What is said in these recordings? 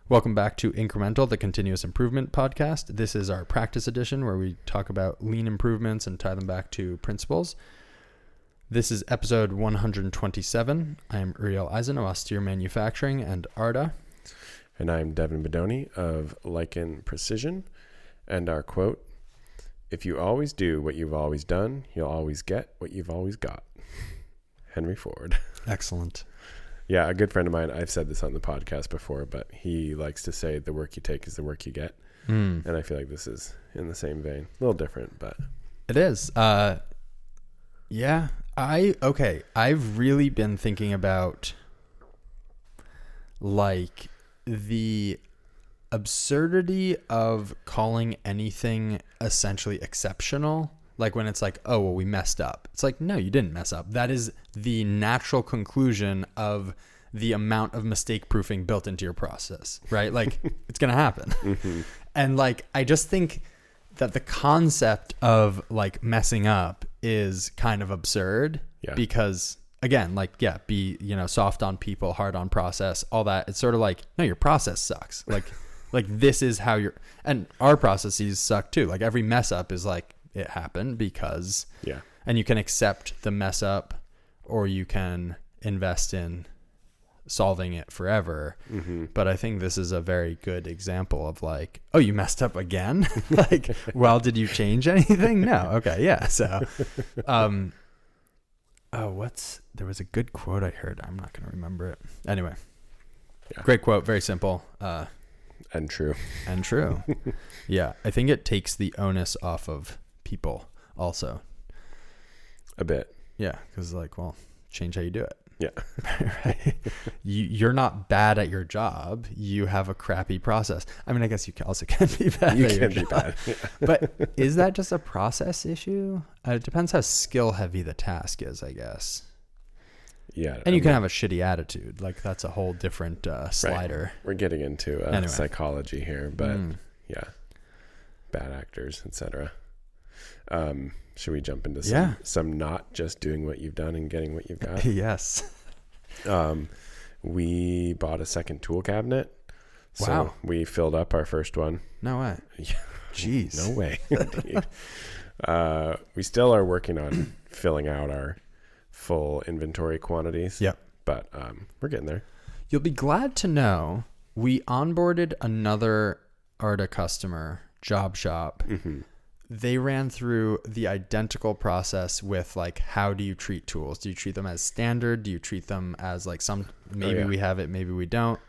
Welcome back to Incremental, the continuous improvement podcast. This is our practice edition where we talk about lean improvements and tie them back to principles. This is episode 127. I am Uriel Eisen of Austere Manufacturing and ARDA. And I'm Devin Bedoni of Lichen Precision. And our quote, "If you always do what you've always done, you'll always get what you've always got." Henry Ford. Excellent. Yeah, a good friend of mine, I've said this on the podcast before, but he likes to say the work you take is the work you get. And I feel like this is in the same vein. A little different, but... It is. Yeah. I've really been thinking about like the absurdity of calling anything essentially exceptional. Like when it's like, oh, well, we messed up. It's like, no, you didn't mess up. That is the natural conclusion of the amount of mistake proofing built into your process, right? Like it's going to happen. Mm-hmm. And like, I just think that the concept of like messing up is kind of absurd because again, like, yeah, be, soft on people, hard on process, all that. It's sort of like, no, your process sucks. Like this is how and our processes suck too. Like every mess up is like, it happened because, and you can accept the mess up or you can invest in solving it forever. Mm-hmm. But I think this is a very good example of like, oh, you messed up again? Like, well, did you change anything? No. Okay. Yeah. So, there was a good quote I heard. I'm not going to remember it. Anyway, great quote. Very simple. And true. Yeah. I think it takes the onus off of people also a bit. Yeah. Cause like, well, change how you do it. Yeah. Right? You're not bad at your job. You have a crappy process. I mean, I guess you also can be bad at your job. Bad. Yeah. But is that just a process issue? It depends how skill heavy the task is, I guess. Yeah. And you can have a shitty attitude. Like that's a whole different slider. Right. We're getting into psychology here, but bad actors, etc. Should we jump into some not just doing what you've done and getting what you've got? Yes. We bought a second tool cabinet. So wow. We filled up our first one. No way. Jeez. No way. We still are working on filling out our full inventory quantities. Yep. But we're getting there. You'll be glad to know we onboarded another ARDA customer, Job Shop. Mm-hmm. They ran through the identical process with like, how do you treat tools? Do you treat them as standard? Do you treat them as like we have it, maybe we don't?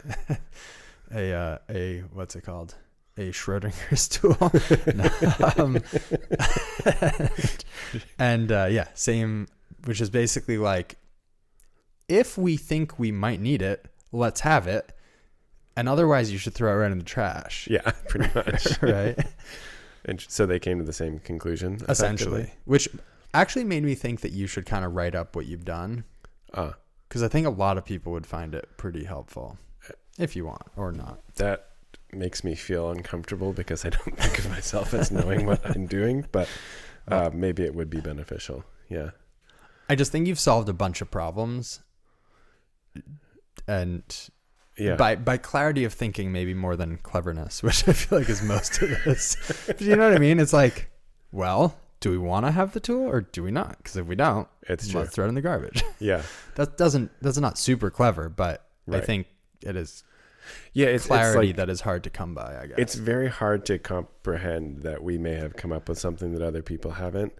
What's it called? A Schrodinger's tool. Same, which is basically like, if we think we might need it, let's have it. And otherwise you should throw it right in the trash. Yeah, pretty much. Right. And so they came to the same conclusion, essentially, which actually made me think that you should kind of write up what you've done. Because I think a lot of people would find it pretty helpful if you want or not. That makes me feel uncomfortable because I don't think of myself as knowing what I'm doing, but maybe it would be beneficial. Yeah. I just think you've solved a bunch of problems and... Yeah. By clarity of thinking, maybe more than cleverness, which I feel like is most of this. But you know what I mean? It's like, well, do we want to have the tool or do we not? Because if we don't, let's throw it in the garbage. Yeah. That's not super clever, but right. I think it is it's clarity that is hard to come by, I guess. It's very hard to comprehend that we may have come up with something that other people haven't.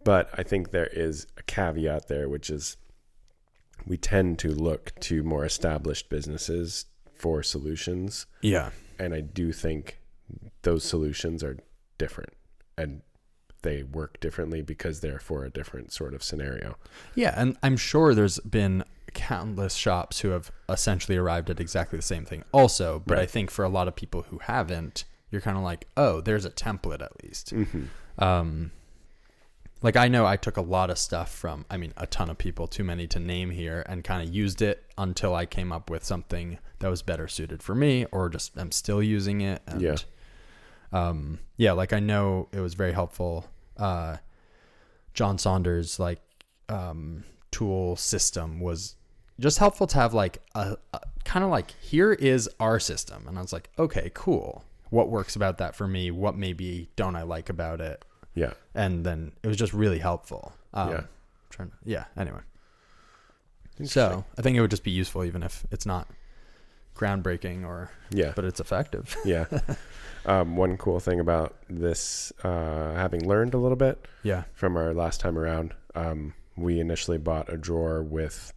But I think there is a caveat there, which is we tend to look to more established businesses for solutions. Yeah. And I do think those solutions are different and they work differently because they're for a different sort of scenario. Yeah. And I'm sure there's been countless shops who have essentially arrived at exactly the same thing also. But I think for a lot of people who haven't, you're kind of like, oh, there's a template at least. Mm-hmm. Like I know I took a lot of stuff from, a ton of people, too many to name here, and kind of used it until I came up with something that was better suited for me, or just I'm still using it. And, like I know it was very helpful. John Saunders' tool system was just helpful to have like a kind of like, here is our system. And I was like, okay, cool. What works about that for me? What maybe don't I like about it? Yeah. And then it was just really helpful. Anyway. So I think it would just be useful even if it's not groundbreaking but it's effective. Yeah. One cool thing about this, having learned a little bit from our last time around, we initially bought a drawer with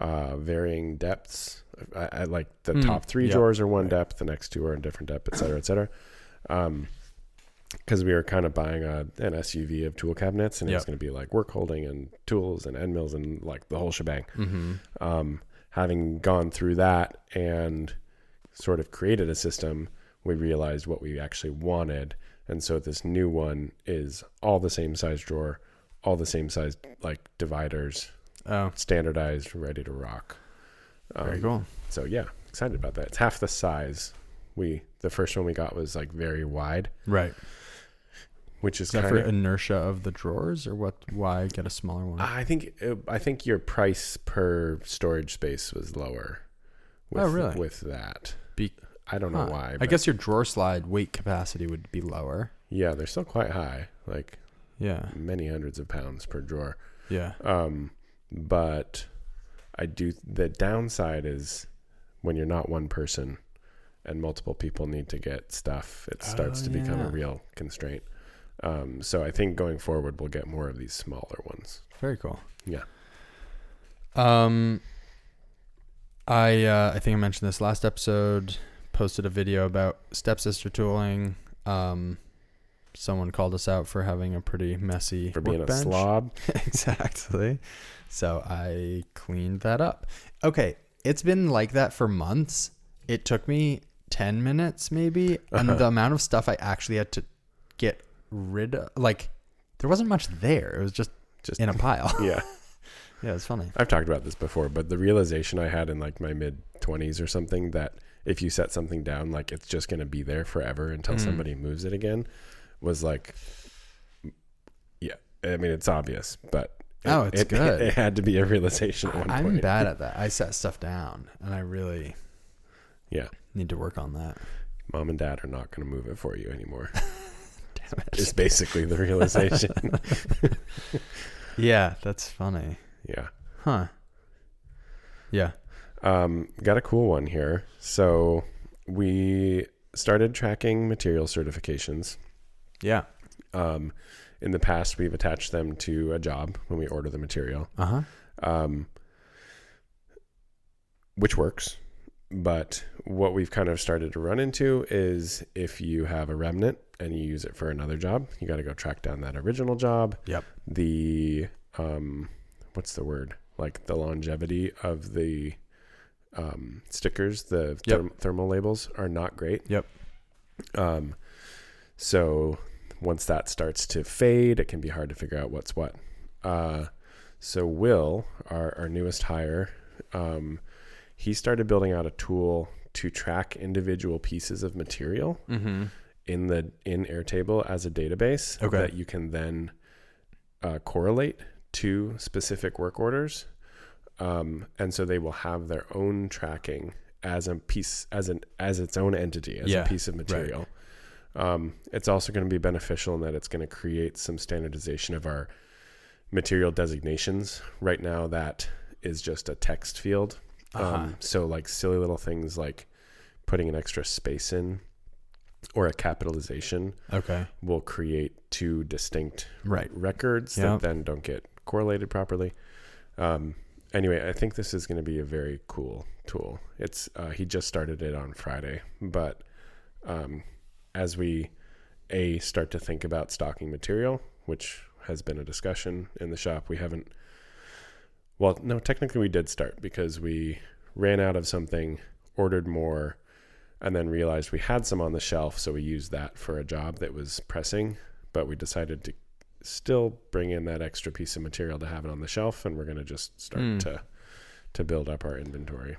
varying depths. I like the top 3 drawers are one depth, the next 2 are in different depth, et cetera, et cetera. Because we were kind of buying an SUV of tool cabinets, and it was going to be like work holding and tools and end mills and like the whole shebang. Having gone through that and sort of created a system, we realized what we actually wanted. And so this new one is all the same size drawer, all the same size like dividers, standardized, ready to rock. Very cool. So yeah, excited about that. It's half the size. The first one we got was like very wide. Right. Which is kind of for inertia of the drawers, or what? Why get a smaller one? I think your price per storage space was lower. Really? With that, I don't know why. I guess your drawer slide weight capacity would be lower. Yeah, they're still quite high, like many hundreds of pounds per drawer. Yeah. But the downside is when you're not one person and multiple people need to get stuff, it starts to become a real constraint. So I think going forward, we'll get more of these smaller ones. Very cool. Yeah. I think I mentioned this last episode, posted a video about stepsister tooling. Someone called us out for having a pretty messy for being workbench. A slob. Exactly. So I cleaned that up. Okay. It's been like that for months. It took me 10 minutes maybe. And the amount of stuff I actually had to get rid of, like, there wasn't much there. It was just in a pile. Yeah. Yeah, it's funny. I've talked about this before, but the realization I had in like my mid 20s or something, that if you set something down, like it's just going to be there forever until somebody moves it again, was like, yeah, I mean, it's obvious, but it's good. It had to be a realization at one point. I'm bad at that. I set stuff down and I really need to work on that. Mom and dad are not going to move it for you anymore. Damn it. It's basically the realization. Yeah, that's funny. Yeah. Huh. Yeah. Got a cool one here. So we started tracking material certifications. Yeah. In the past, we've attached them to a job when we order the material. Which works. But what we've kind of started to run into is if you have a remnant and you use it for another job, you got to go track down that original job. Yep. The, what's the word? Like the longevity of the stickers, the thermal labels are not great. Yep. So once that starts to fade, it can be hard to figure out what's what. So Will, our newest hire, he started building out a tool to track individual pieces of material in Airtable as a database that you can then correlate to specific work orders. And so they will have their own tracking as a piece, as its own entity, as a piece of material. Right. It's also going to be beneficial in that it's going to create some standardization of our material designations. Right now, that is just a text field. So like silly little things like putting an extra space in or a capitalization will create two distinct records that then don't get correlated properly. Anyway, I think this is going to be a very cool tool. It's he just started it on Friday, but as we start to think about stocking material, which has been a discussion in the shop, we haven't. Well, no, technically we did start because we ran out of something, ordered more, and then realized we had some on the shelf, so we used that for a job that was pressing, but we decided to still bring in that extra piece of material to have it on the shelf, and we're going to just start to build up our inventory.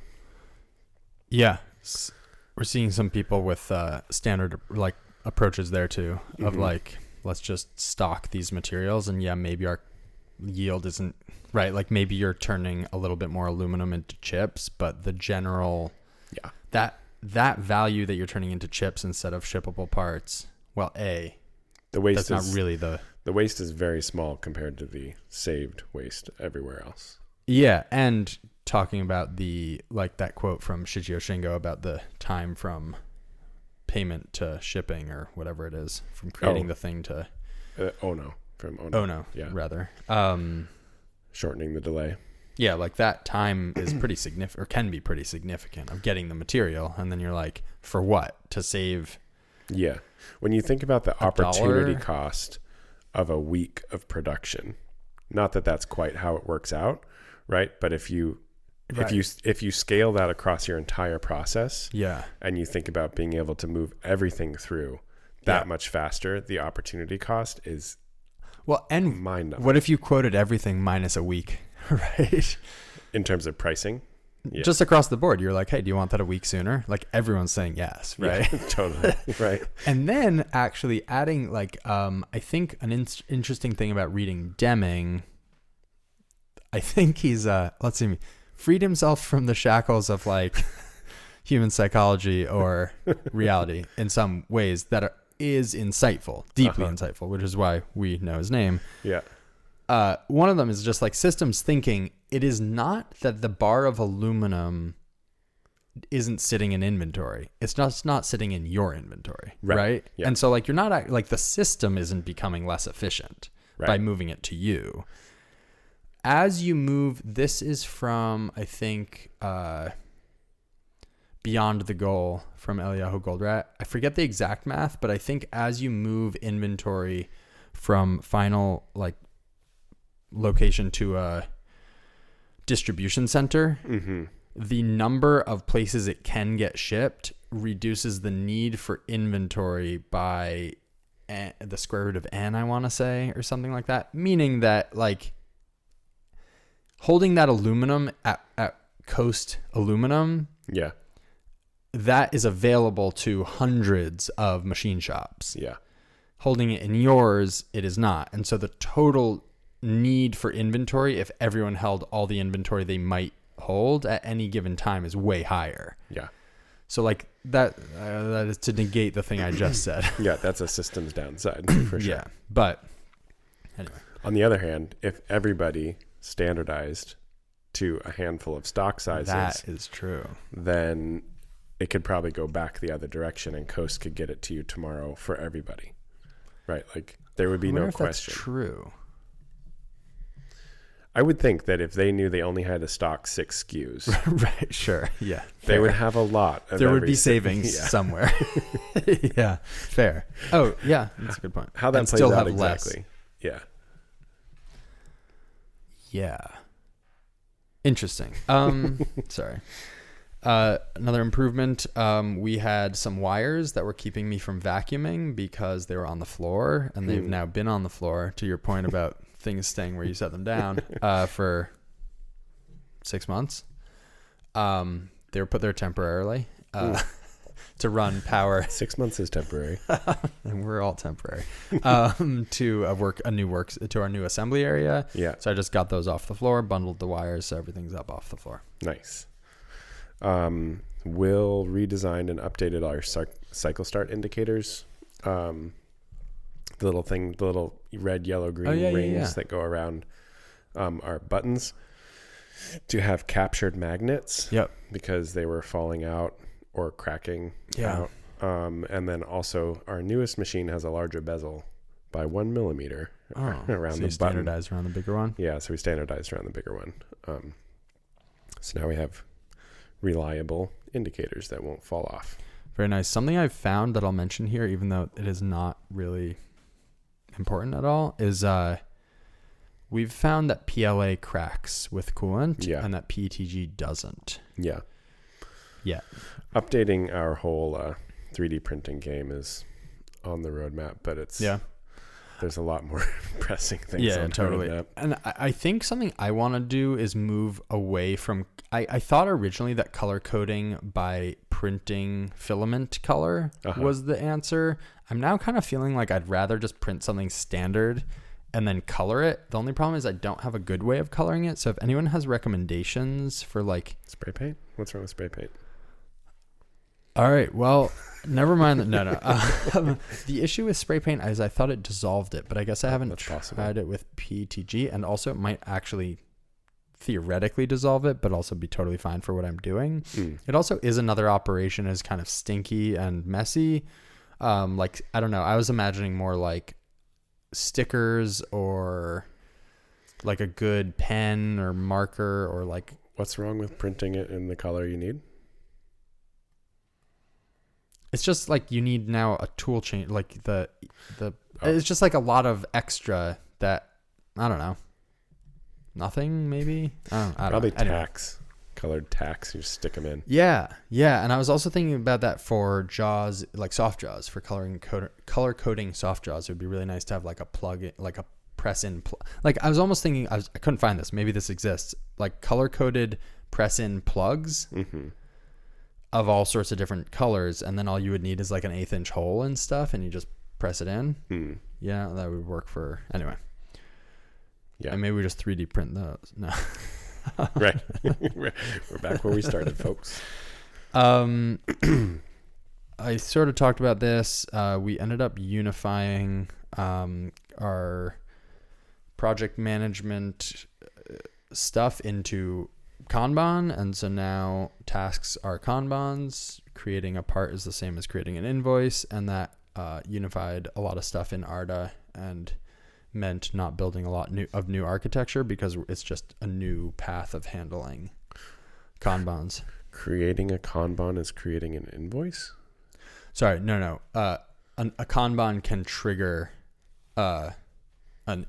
Yeah. We're seeing some people with standard like approaches there too, of like, let's just stock these materials, and maybe our yield isn't right. Like maybe you're turning a little bit more aluminum into chips, but the general, that value that you're turning into chips instead of shippable parts, well, the waste that's not really the waste is very small compared to the saved waste everywhere else. Yeah. And talking about that quote from Shigeo Shingo about the time from payment to shipping or whatever it is, from creating the thing to from rather shortening the delay. Yeah, like that time is pretty significant, or can be pretty significant, of getting the material, and then you're like, for what? To save? Yeah, when you think about the opportunity cost of a week of production, not that that's quite how it works out, right? But if you scale that across your entire process, and you think about being able to move everything through that much faster, the opportunity cost is mind-numbing. What if you quoted everything minus a week, right? In terms of pricing? Yeah. Just across the board, you're like, hey, do you want that a week sooner? Like everyone's saying yes, right? Yeah, totally, right. And then actually adding I think an interesting thing about reading Deming, I think he's, freed himself from the shackles of like human psychology or reality in some ways that is insightful, deeply insightful, which is why we know his name. Yeah. One of them is just like systems thinking. It is not that the bar of aluminum isn't sitting in inventory. It's just not sitting in your inventory. Right? Yeah. And so like, you're not like the system isn't becoming less efficient by moving it to you. As you move, this is from, I think, Beyond the Goal from Eliyahu Goldratt. I forget the exact math, but I think as you move inventory from final like location to a distribution center, the number of places it can get shipped reduces the need for inventory by the square root of n, I want to say, or something like that. Meaning that like holding that aluminum at Coast Aluminum, that is available to hundreds of machine shops. Yeah. Holding it in yours, it is not. And so the total need for inventory, if everyone held all the inventory they might hold at any given time, is way higher. Yeah. So like that is to negate the thing I just said. Yeah, that's a systems downside for sure. Yeah. But anyway. On the other hand, if everybody standardized to a handful of stock sizes, that is true, then it could probably go back the other direction and Coast could get it to you tomorrow for everybody. Right? Like there would be no question. That's true. I would think that if they knew they only had to stock 6 SKUs, right? Sure, yeah. They would have a lot. There would be savings somewhere. Yeah, fair. Oh, yeah, that's a good point. How that plays out exactly? Yeah. Yeah. Interesting. Sorry. Another improvement. We had some wires that were keeping me from vacuuming because they were on the floor, and they've now been on the floor. To your point about things staying where you set them down for 6 months. They were put there temporarily to run power. 6 months is temporary, and we're all temporary. To our new assembly area. Yeah. So I just got those off the floor, bundled the wires, so everything's up off the floor. Nice. Will redesigned and updated our cycle start indicators. The little red, yellow, green rings that go around our buttons to have captured magnets. Yep. Because they were falling out or cracking out. And then also our newest machine has a larger bezel by 1 millimeter around the button. Standardized around the bigger one? Yeah, so we standardized around the bigger one. So now we have reliable indicators that won't fall off. Very nice. Something I've found that I'll mention here, even though it is not really important at all, is we've found that PLA cracks with coolant and that PETG doesn't. Yeah. Yeah. Updating our whole 3D printing game is on the roadmap, but it's there's a lot more pressing things on the roadmap. And I think something I want to do is move away from... I thought originally that color coding by printing filament color was the answer. I'm now kind of feeling like I'd rather just print something standard and then color it. The only problem is I don't have a good way of coloring it. So if anyone has recommendations for like spray paint, what's wrong with spray paint? All right, well, never mind that. No. The issue with spray paint is I thought it dissolved it, but I guess I haven't tried it with PETG, and also it might actually theoretically dissolve it, but also be totally fine for what I'm doing. It also is another operation, is kind of stinky and messy. Like, I don't know. I was imagining more like stickers or like a good pen or marker or like. What's wrong with printing it in the color you need? It's just like you need now a tool chain, like it's just like a lot of extra that, I don't know. Nothing, maybe? I don't Probably know. tacks. Anyway. Colored tacks. You just stick them in. Yeah. And I was also thinking about that for jaws, like soft jaws, for color coding soft jaws. It would be really nice to have like a plug, like a press in. Like I was almost thinking, I couldn't find this. Maybe this exists. Like color coded press in plugs. Mm-hmm. Of all sorts of different colors, and then all you would need is like an 1/8 inch hole and stuff, and you just press it in. Yeah, that would work for anyway. Yeah, and maybe we just 3D print those. No, right. We're back where we started, folks. I sort of talked about this. We ended up unifying our project management stuff into Kanban, and so now tasks are Kanbans. Creating a part is the same as creating an invoice, and that unified a lot of stuff in Arda and meant not building a lot of new architecture, because it's just a new path of handling Kanbans. Creating a Kanban is creating an invoice? Sorry, no. A Kanban can trigger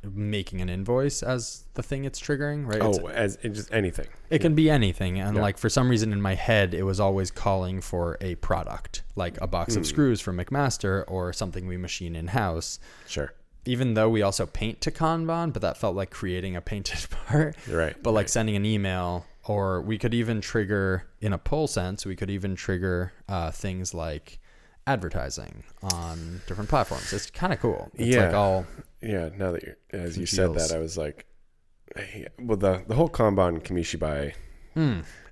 making an invoice as the thing it's triggering, right? As just anything. It can be anything. And like for some reason in my head, it was always calling for a product, like a box of screws from McMaster or something we machine in house. Sure. Even though we also paint to Kanban, but that felt like creating a painted part. Right. But like sending an email, or we could even trigger, in a pull sense, we could even trigger things like advertising on different platforms. It's kind of cool. It's like all. Yeah, now that as you said that, I was like, well, the whole Kanban Kamishibai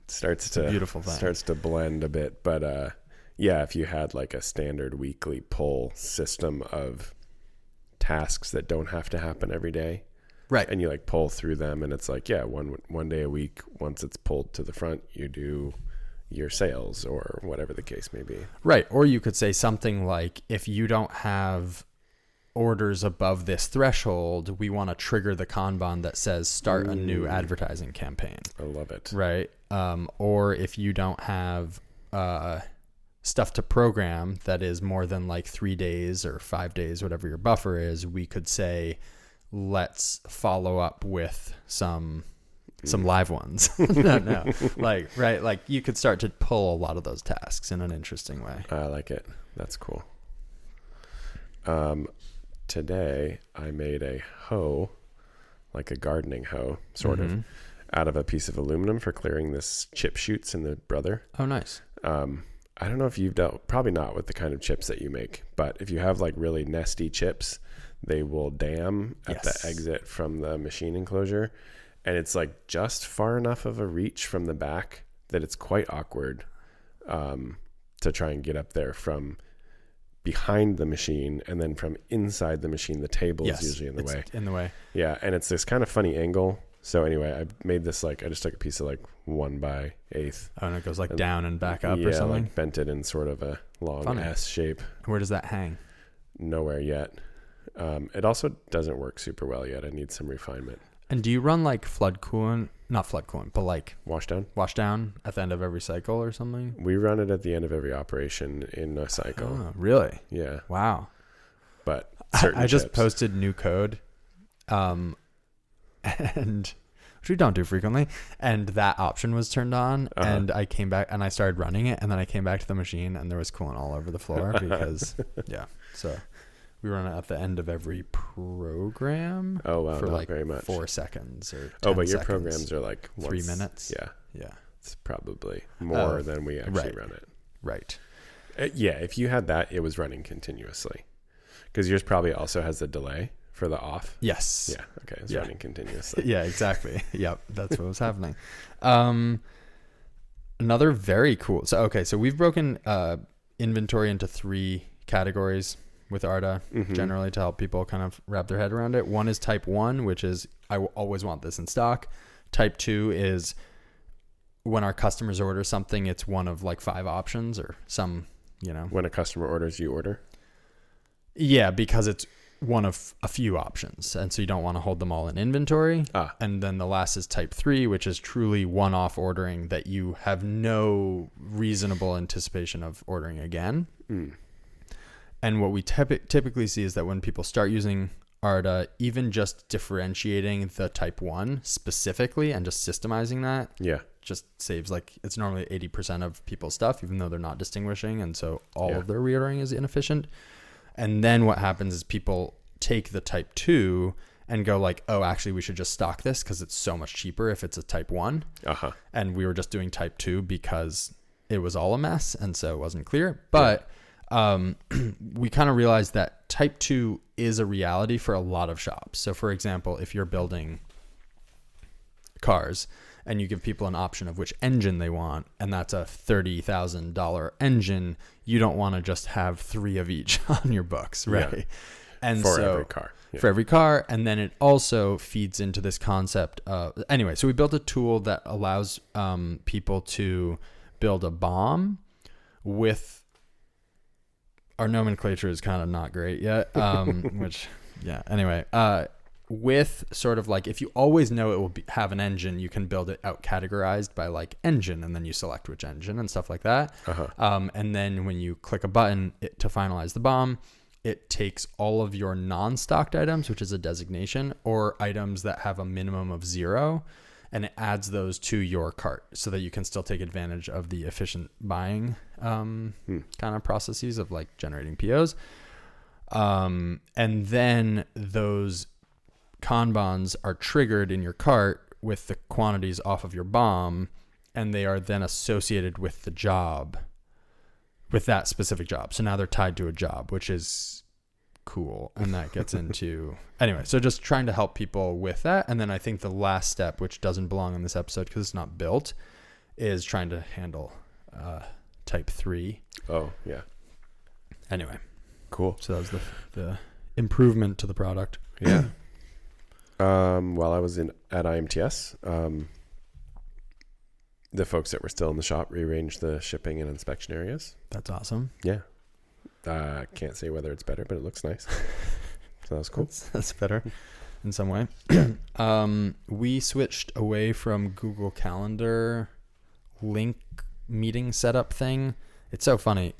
starts to blend a bit. But if you had like a standard weekly pull system of tasks that don't have to happen every day, right? And you like pull through them, and it's like one day a week. Once it's pulled to the front, you do your sales or whatever the case may be. Right. Or you could say something like, if you don't have orders above this threshold, we want to trigger the Kanban that says start a new advertising campaign. I love it. Right. Or if you don't have stuff to program that is more than like 3 days or 5 days, whatever your buffer is, we could say, let's follow up with some live ones. no. Like, right. Like you could start to pull a lot of those tasks in an interesting way. I like it. That's cool. Today I made a hoe, like a gardening hoe, sort of, out of a piece of aluminum for clearing this chip shoots in the Brother. Oh, nice. I don't know if you've dealt, probably not with the kind of chips that you make, but if you have like really nesty chips, they will dam at the exit from the machine enclosure. And it's like just far enough of a reach from the back that it's quite awkward to try and get up there from behind the machine, and then from inside the machine, the table is usually in the way. Yeah, and it's this kind of funny angle. So anyway, I made this I just took a piece of 1/8. Oh, and it goes down and back up or something? Yeah, bent it in sort of a long S shape. Where does that hang? Nowhere yet. It also doesn't work super well yet. I need some refinement. And do you run not flood coolant, but wash down at the end of every cycle or something? We run it at the end of every operation in a cycle. Oh, really? Yeah. Wow. But I just posted new code, and which we don't do frequently, and that option was turned on, and I came back and I started running it, and then I came back to the machine and there was coolant all over the floor because so we run it at the end of every program. Oh wow, for not very much. 4 seconds or 10 but your seconds. programs are 3 minutes. Yeah. It's probably more than we actually run it. Right. If you had that, it was running continuously, because yours probably also has a delay for the off. Yes. Yeah. Okay. It's running continuously. Yeah, exactly. Yep. That's what was happening. Another very cool. So we've broken inventory into 3 categories with Arda generally to help people kind of wrap their head around it. One is type 1, which is I will always want this in stock. Type 2 is when our customers order something, it's one of like 5 options or some, When a customer orders, you order? Yeah, because it's one of a few options. And so you don't want to hold them all in inventory. And then the last is type 3, which is truly one-off ordering that you have no reasonable anticipation of ordering again. And what we typically see is that when people start using Arda, even just differentiating the type 1 specifically and just systemizing that just saves it's normally 80% of people's stuff, even though they're not distinguishing. And so all of their reordering is inefficient. And then what happens is people take the type 2 and go like, oh, actually, we should just stock this because it's so much cheaper if it's a type 1. And we were just doing type 2 because it was all a mess. And so it wasn't clear. But we kind of realized that type 2 is a reality for a lot of shops. So, for example, if you're building cars and you give people an option of which engine they want, and that's a $30,000 engine, you don't want to just have 3 of each on your books, right? Yeah. And for every car. Yeah. For every car. And then it also feeds into this concept of, anyway, so we built a tool that allows people to build a BOM with, our nomenclature is kind of not great yet, with sort of like, if you always know it will have an engine, you can build it out categorized by like engine, and then you select which engine and stuff like that. And then when you click a button to finalize the BOM, it takes all of your non-stocked items, which is a designation, or items that have a minimum of 0, and it adds those to your cart so that you can still take advantage of the efficient buying kind of processes of like generating POs. And then those Kanbans are triggered in your cart with the quantities off of your BOM, and they are then associated with the job, with that specific job. So now they're tied to a job, which is cool. And that gets into, anyway, so just trying to help people with that. And then I think the last step, which doesn't belong in this episode because it's not built, is trying to handle type 3. Oh, yeah. Anyway. Cool. So that was the improvement to the product. Yeah. While I was at IMTS, the folks that were still in the shop rearranged the shipping and inspection areas. That's awesome. Yeah. Can't say whether it's better, but it looks nice. So that was cool. That's better in some way. We switched away from Google Calendar link meeting setup thing. It's so funny.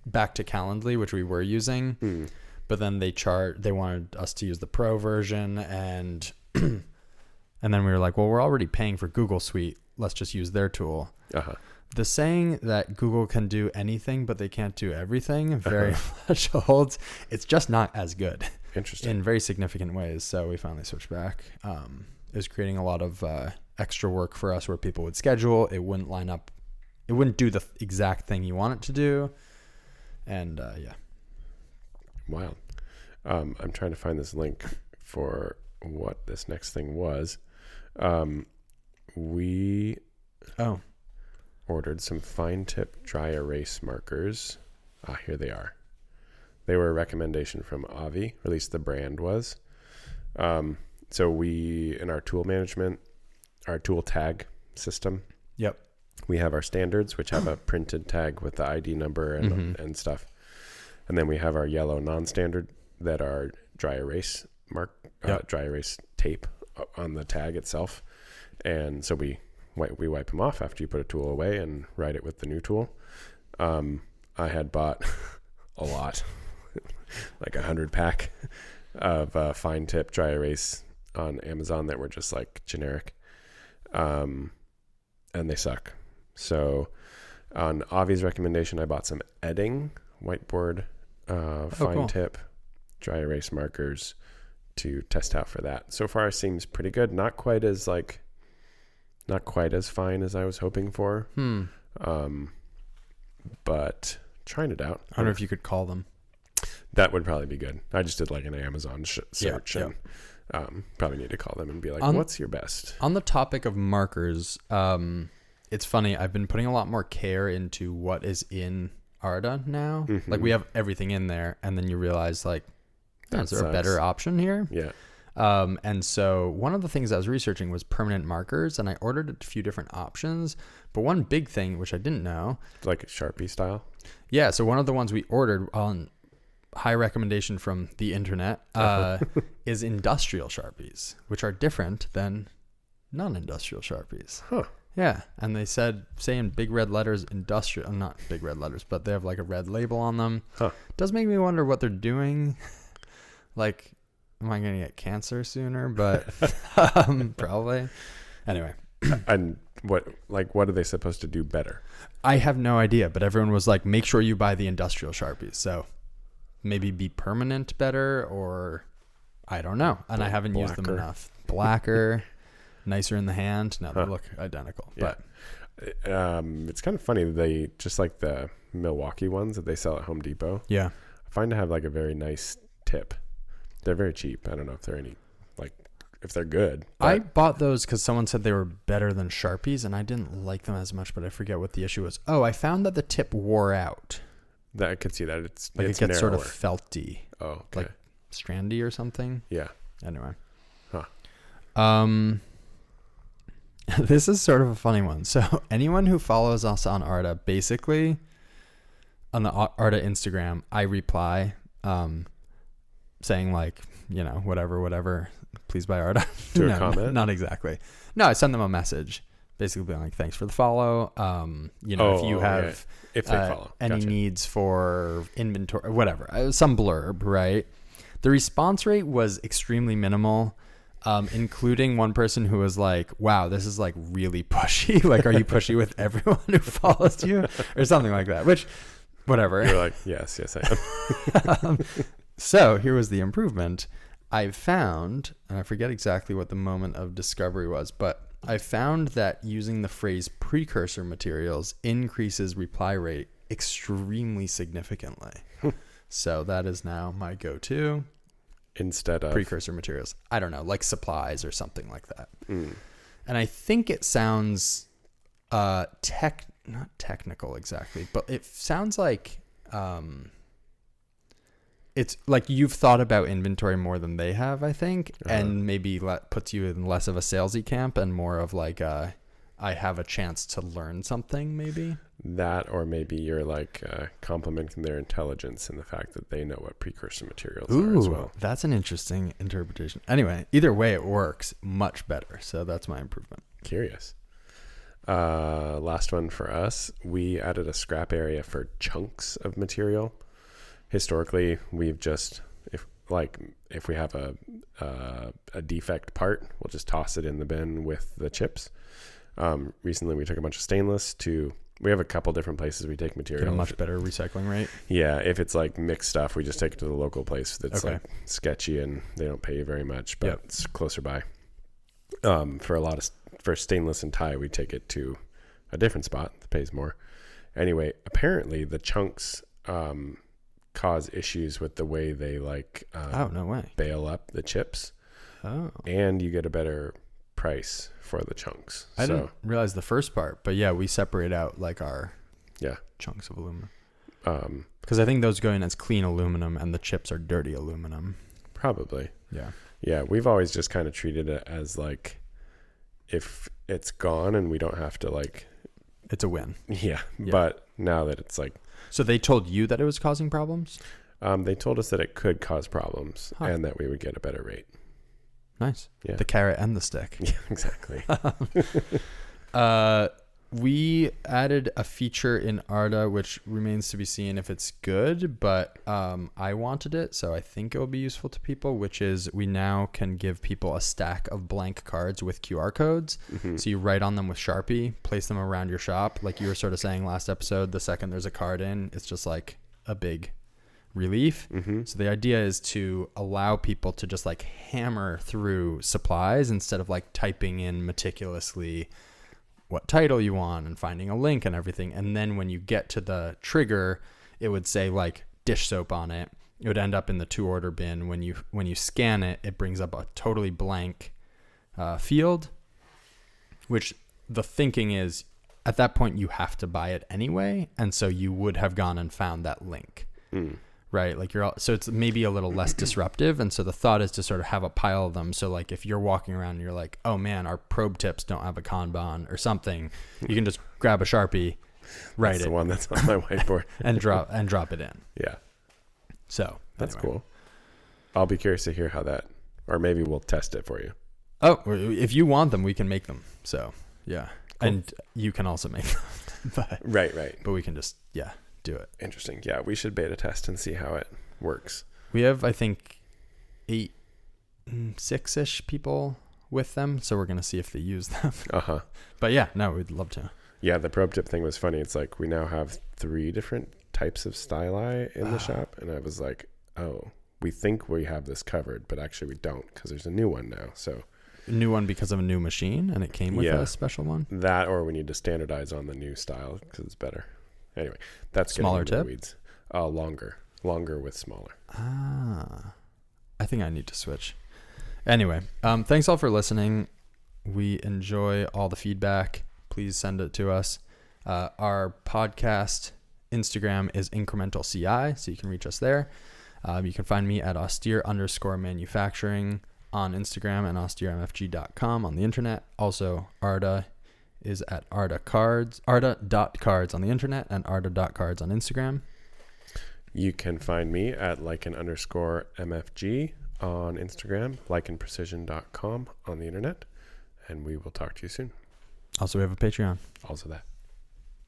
Back to Calendly, which we were using, but then they wanted us to use the Pro version, and then we were like, well, we're already paying for Google Suite. Let's just use their tool. The saying that Google can do anything, but they can't do everything very much holds. It's just not as good. Interesting. In very significant ways. So we finally switched back. It was creating a lot of extra work for us where people would schedule. It wouldn't line up. It wouldn't do the exact thing you want it to do. And Wild. I'm trying to find this link for what this next thing was. We ordered some fine tip dry erase markers. Here they are. They were a recommendation from Avi, or at least the brand was. So we, in our tool management, our tool tag system. Yep. We have our standards, which have a printed tag with the ID number and stuff. And then we have our yellow non-standard that are dry erase dry erase tape on the tag itself. And so we wipe them off after you put a tool away and write it with the new tool. I had bought a lot, like 100 pack of fine tip dry erase on Amazon that were just like generic. And they suck. So on Avi's recommendation, I bought some Edding whiteboard fine tip dry erase markers to test out for that. So far it seems pretty good. Not quite as fine as I was hoping for. But trying it out. I wonder if you could call them. That would probably be good. I just did like an Amazon search Yeah. and probably need to call them and be like, what's your best? On the topic of markers, it's funny. I've been putting a lot more care into what is in Arda now. Mm-hmm. Like we have everything in there, and then you realize like, is there sucks. a better option here? Yeah. And so one of the things I was researching was permanent markers, and I ordered a few different options. But one big thing, which I didn't know, Like a Sharpie style. yeah. So one of the ones we ordered on high recommendation from the internet is industrial Sharpies, which are different than non-industrial Sharpies. Huh. Yeah, and they say in big red letters, industrial, not big red letters, but they have like a red label on them. Huh. It does make me wonder what they're doing. Like, am I going to get cancer sooner? But probably. Anyway. And what are they supposed to do better? I have no idea, but everyone was like, make sure you buy the industrial Sharpies. So maybe be permanent better, or I don't know. And I haven't used them enough. Blacker. Nicer in the hand. No, they look identical. Yeah. But it's kind of funny. They just like the Milwaukee ones that they sell at Home Depot. Yeah. I find to have like a very nice tip. They're very cheap. I don't know if they're if they're good. I bought those because someone said they were better than Sharpies, and I didn't like them as much, but I forget what the issue was. Oh, I found that the tip wore out. That I could see that it's Like it's it gets narrower. sort of felty. Oh, okay. Like strandy or something. Yeah. Anyway. Huh. This is sort of a funny one. So anyone who follows us on Arda, basically on the Arda Instagram, I reply saying like, whatever, please buy Arda. To a comment? Not exactly. No, I send them a message basically being like, thanks for the follow. If you have if they follow any needs for inventory, whatever, some blurb, right? The response rate was extremely minimal. Including one person who was like, wow, this is like really pushy. Like, are you pushy with everyone who follows you or something like that? Which, whatever. You're like, yes, I am. So here was the improvement. I found, and I forget exactly what the moment of discovery was, but I found that using the phrase precursor materials increases reply rate extremely significantly. So that is now my go-to. Instead of precursor materials. I don't know, like supplies or something like that. Mm. And I think it sounds not technical exactly, but it sounds like it's like you've thought about inventory more than they have, I think, and maybe puts you in less of a salesy camp and more of like I have a chance to learn something, maybe. That, or maybe you're like complimenting their intelligence and the fact that they know what precursor materials are as well. That's an interesting interpretation. Anyway, either way, it works much better. So that's my improvement. Curious. Last one for us. We added a scrap area for chunks of material. Historically, we've just if we have a defect part, we'll just toss it in the bin with the chips. Recently, we took a bunch of stainless to. We have a couple different places we take material. Get a much better recycling rate. Yeah, if it's like mixed stuff, we just take it to the local place that's like sketchy and they don't pay you very much, but it's closer by. For stainless and tie, we take it to a different spot that pays more. Anyway, apparently the chunks cause issues with the way they no way. bail up the chips. Oh. And you get a better price for the chunks. I didn't realize the first part, but yeah, we separate out like our chunks of aluminum. Because I think those go in as clean aluminum and the chips are dirty aluminum. Probably. Yeah. Yeah, we've always just kind of treated it as like if it's gone and we don't have to like... It's a win. Yeah, but now that it's like... So they told you that it was causing problems? They told us that it could cause problems and that we would get a better rate. Nice. Yeah. The carrot and the stick. Yeah, exactly. We added a feature in Arda, which remains to be seen if it's good, but I wanted it, so I think it will be useful to people, which is we now can give people a stack of blank cards with QR codes. Mm-hmm. So you write on them with Sharpie, place them around your shop. Like you were sort of saying last episode, the second there's a card in, it's just like a big relief. Mm-hmm. So the idea is to allow people to just like hammer through supplies instead of like typing in meticulously what title you want and finding a link and everything. And then when you get to the trigger, it would say like dish soap on it. it would end up in the to order bin. When you scan it, it brings up a totally blank field, which the thinking is at that point you have to buy it anyway, and so you would have gone and found that link. Right? Like so it's maybe a little less disruptive. And so the thought is to sort of have a pile of them. So like if you're walking around and you're like, oh man, our probe tips don't have a Kanban or something, you can just grab a Sharpie, write That's it. the one that's on my whiteboard. and drop it in. Yeah. So That's anyway. cool. I'll be curious to hear how that, or maybe we'll test it for you. Oh, if you want them, we can make them. So yeah. Cool. And you can also make them. Right. But we can just, do it. Interesting. Yeah, we should beta test and see how it works. We have, I think, 6-ish people with them, so we're going to see if they use them. But yeah, no, we'd love to. Yeah, the probe tip thing was funny. It's like we now have 3 different types of styli in the shop, and I was like, oh, we think we have this covered, but actually we don't, because there's a new one now. So a new one because of a new machine, and it came with a special one? That, or we need to standardize on the new style because it's better. Anyway, that's smaller tip. Weeds. Longer with smaller. I think I need to switch. Anyway, thanks all for listening. We enjoy all the feedback. Please send it to us. Our podcast Instagram is incremental CI, so you can reach us there. You can find me at austere_manufacturing on Instagram and austeremfg.com on the internet. Also, Arda is at arda.cards on the internet and arda.cards on Instagram. You can find me at lichen_mfg on Instagram, lichenprecision.com on the internet, and we will talk to you soon. Also, we have a Patreon. Also that.